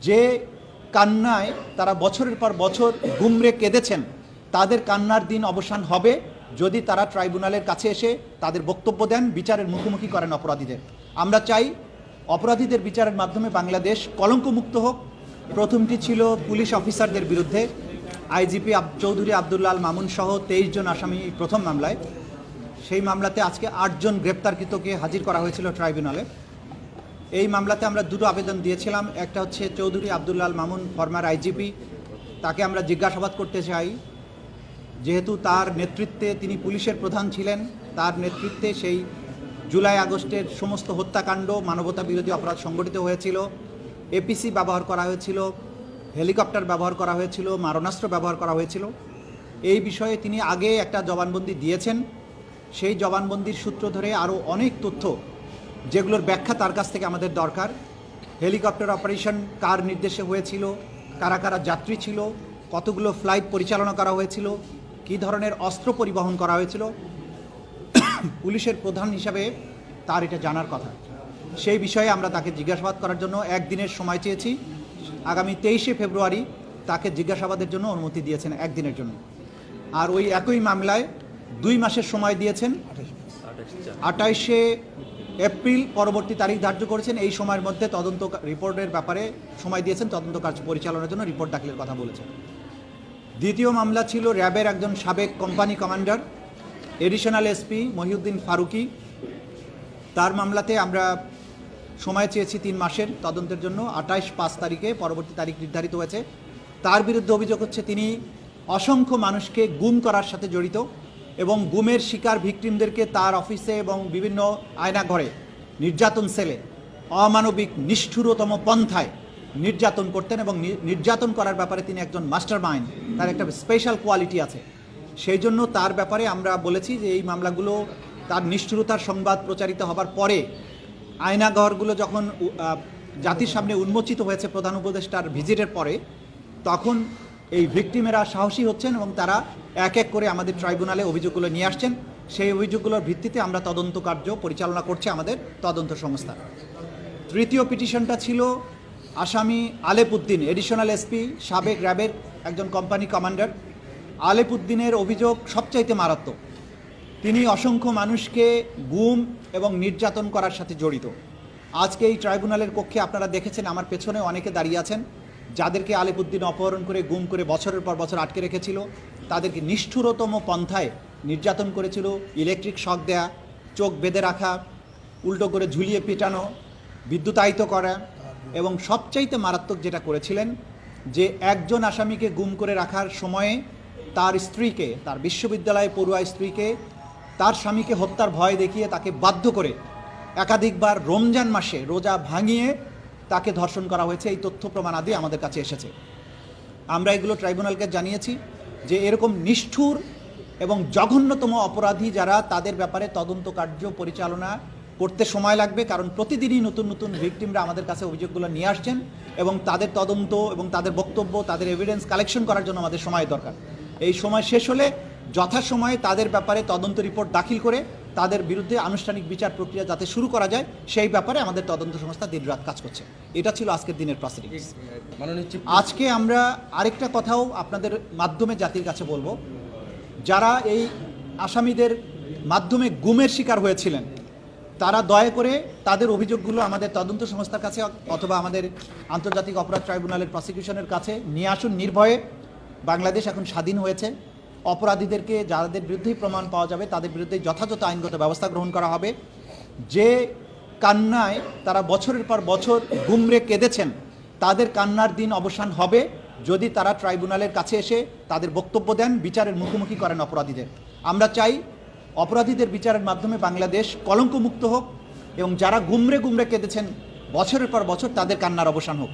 যে কান্নায় তারা বছরের পর বছর গুমরে কেঁদেছেন, তাদের কান্নার দিন অবসান হবে যদি তারা ট্রাইব্যুনালের কাছে এসে তাদের বক্তব্য দেন, বিচারের মুখোমুখি করেন অপরাধীদের। আমরা চাই অপরাধীদের বিচারের মাধ্যমে বাংলাদেশ কলঙ্কমুক্ত হোক। প্রথমটি ছিল পুলিশ অফিসারদের বিরুদ্ধে, আইজিপি চৌধুরী আবদুল্লাহ আল মামুন সহ 23 জন আসামি প্রথম মামলায়। সেই মামলাতে আজকে 8 জন গ্রেপ্তারকৃতকে হাজির করা হয়েছিল ট্রাইব্যুনালে। এই মামলাতে আমরা দুটো আবেদন দিয়েছিলাম। একটা হচ্ছে চৌধুরী আবদুল্লাহ আল মামুন ফরমার আইজিপি, তাকে আমরা জিজ্ঞাসাবাদ করতে চাই, যেহেতু তার নেতৃত্বে তিনি পুলিশের প্রধান ছিলেন, তার নেতৃত্বে সেই জুলাই আগস্টের সমস্ত হত্যাকাণ্ড, মানবতা বিরোধী অপরাধ সংগঠিত হয়েছিল, এপিসি ব্যবহার করা হয়েছিল, হেলিকপ্টার ব্যবহার করা হয়েছিল, মারণাস্ত্র ব্যবহার করা হয়েছিল। এই বিষয়ে তিনি আগে একটা জবানবন্দি দিয়েছেন। সেই জবানবন্দির সূত্র ধরে আরও অনেক তথ্য, যেগুলোর ব্যাখ্যা তার কাছ থেকে আমাদের দরকার। হেলিকপ্টার অপারেশন কার নির্দেশে হয়েছিল, কারা কারা যাত্রী ছিল, কতগুলো ফ্লাইট পরিচালনা করা হয়েছিল, কী ধরনের অস্ত্র পরিবহন করা হয়েছিল, পুলিশের প্রধান হিসাবে তার এটা জানার কথা। সেই বিষয়ে আমরা তাকে জিজ্ঞাসাবাদ করার জন্য একদিনের সময় চেয়েছি। আগামী 23শে ফেব্রুয়ারি তাকে জিজ্ঞাসাবাদের জন্য অনুমতি দিয়েছেন একদিনের জন্য। আর ওই একই মামলায় 2 মাসের সময় দিয়েছেন, 28শে এপ্রিল পরবর্তী তারিখ ধার্য করেছেন। এই সময়ের মধ্যে তদন্ত রিপোর্টের ব্যাপারে সময় দিয়েছেন, তদন্ত কাজ পরিচালনার জন্য রিপোর্ট দাখিলের কথা বলেছেন। দ্বিতীয় মামলা ছিল র্যাবের একজন সাবেক company commander additional SP Mohiuddin Faruki. তার মামলাতে আমরা সময় চেয়েছি 3 মাসের তদন্তের জন্য। 28/5 তারিখে পরবর্তী তারিখ নির্ধারিত হয়েছে। তার বিরুদ্ধে অভিযোগ হচ্ছে তিনি অসংখ্য মানুষকে গুম করার সাথে জড়িত এবং গুমের শিকার ভিকটিমদেরকে তার অফিসে এবং বিভিন্ন আয়নাঘরে, নির্যাতন সেলে অমানবিক নিষ্ঠুরতম পন্থায় নির্যাতন করতেন এবং নির্যাতন করার ব্যাপারে তিনি একজন মাস্টার মাইন্ড, তার একটা স্পেশাল কোয়ালিটি আছে। সেই জন্য তার ব্যাপারে আমরা বলেছি যে এই মামলাগুলো, তার নিষ্ঠুরতার সংবাদ প্রচারিত হবার পরে, আয়নাঘরগুলো যখন জাতির সামনে উন্মোচিত হয়েছে প্রধান উপদেষ্টার ভিজিটের পরে, তখন এই ভিকটিমেরা সাহসী হচ্ছেন এবং তারা এক এক করে আমাদের ট্রাইব্যুনালে অভিযোগগুলো নিয়ে আসছেন। সেই অভিযোগগুলোর ভিত্তিতে আমরা তদন্ত কার্য পরিচালনা করছে আমাদের তদন্ত সংস্থা। তৃতীয় পিটিশনটা ছিল আসামি আলেপ উদ্দিন, এডিশনাল এসপি, সাবেক র্যাবের একজন কোম্পানি কমান্ডার। আলেপ উদ্দিনের অভিযোগ সবচাইতে মারাত্মক। তিনি অসংখ্য মানুষকে গুম এবং নির্যাতন করার সাথে জড়িত। আজকে এই ট্রাইব্যুনালের কক্ষে আপনারা দেখেছেন, আমার পেছনে অনেকে দাঁড়িয়ে আছেন, যাদেরকে আলেপ উদ্দিন অপহরণ করে গুম করে বছরের পর বছর আটকে রেখেছিল। তাদেরকে নিষ্ঠুরতম পন্থায় নির্যাতন করেছিল, ইলেকট্রিক শক দেয়া, চোখ বেঁধে রাখা, উল্টো করে ঝুলিয়ে পেটানো, বিদ্যুতায়িত করা, এবং সবচাইতে মারাত্মক যেটা করেছিলেন যে একজন আসামিকে গুম করে রাখার সময়ে তার স্ত্রীকে, তার বিশ্ববিদ্যালয়ে পড়ুয়া স্ত্রীকে, তার স্বামীকে হত্যার ভয় দেখিয়ে তাকে বাধ্য করে একাধিকবার রমজান মাসে রোজা ভাঙিয়ে তাকে ধর্ষণ করা হয়েছে। এই তথ্য প্রমাণাদি আমাদের কাছে এসেছে। আমরা এগুলো ট্রাইব্যুনালকে জানিয়েছি যে এরকম নিষ্ঠুর এবং জঘন্যতম অপরাধী যারা, তাদের ব্যাপারে তদন্ত কার্য পরিচালনা করতে সময় লাগবে, কারণ প্রতিদিনই নতুন নতুন ভিকটিমরা আমাদের কাছে অভিযোগগুলো নিয়ে আসছেন এবং তাদের তদন্ত এবং তাদের বক্তব্য, তাদের এভিডেন্স কালেকশন করার জন্য আমাদের সময় দরকার। এই সময় শেষ হলে যথাসময়ে তাদের ব্যাপারে তদন্ত রিপোর্ট দাখিল করে তাদের বিরুদ্ধে আনুষ্ঠানিক বিচার প্রক্রিয়া যাতে শুরু করা যায়, সেই ব্যাপারে আমাদের তদন্ত সংস্থা দিনরাত কাজ করছে। এটা ছিল আজকের দিনের প্রসিডিংস। আজকে আমরা আরেকটা কথাও আপনাদের মাধ্যমে জাতির কাছে বলবো, যারা এই আসামিদের মাধ্যমে গুমের শিকার হয়েছিলেন, তারা দয়া করে তাদের অভিযোগগুলো আমাদের তদন্ত সংস্থার কাছে অথবা আমাদের আন্তর্জাতিক অপরাধ ট্রাইব্যুনালের প্রসিকিউশনের কাছে নিয়ে আসুন নির্ভয়ে। বাংলাদেশ এখন স্বাধীন হয়েছে। অপরাধীদেরকে, যাদের বিরুদ্ধেই প্রমাণ পাওয়া যাবে, তাদের বিরুদ্ধে যথাযথ আইনগত ব্যবস্থা গ্রহণ করা হবে। যে কান্নায় তারা বছরের পর বছর গুমরে কেঁদেছেন, তাদের কান্নার দিন অবসান হবে যদি তারা ট্রাইব্যুনালের কাছে এসে তাদের বক্তব্য দেন, বিচারের মুখোমুখি করেন অপরাধীদের। আমরা চাই অপরাধীদের বিচারের মাধ্যমে বাংলাদেশ কলঙ্কমুক্ত হোক এবং যারা গুমরে গুমরে কেঁদেছেন বছরের পর বছর, তাদের কান্নার অবসান হোক।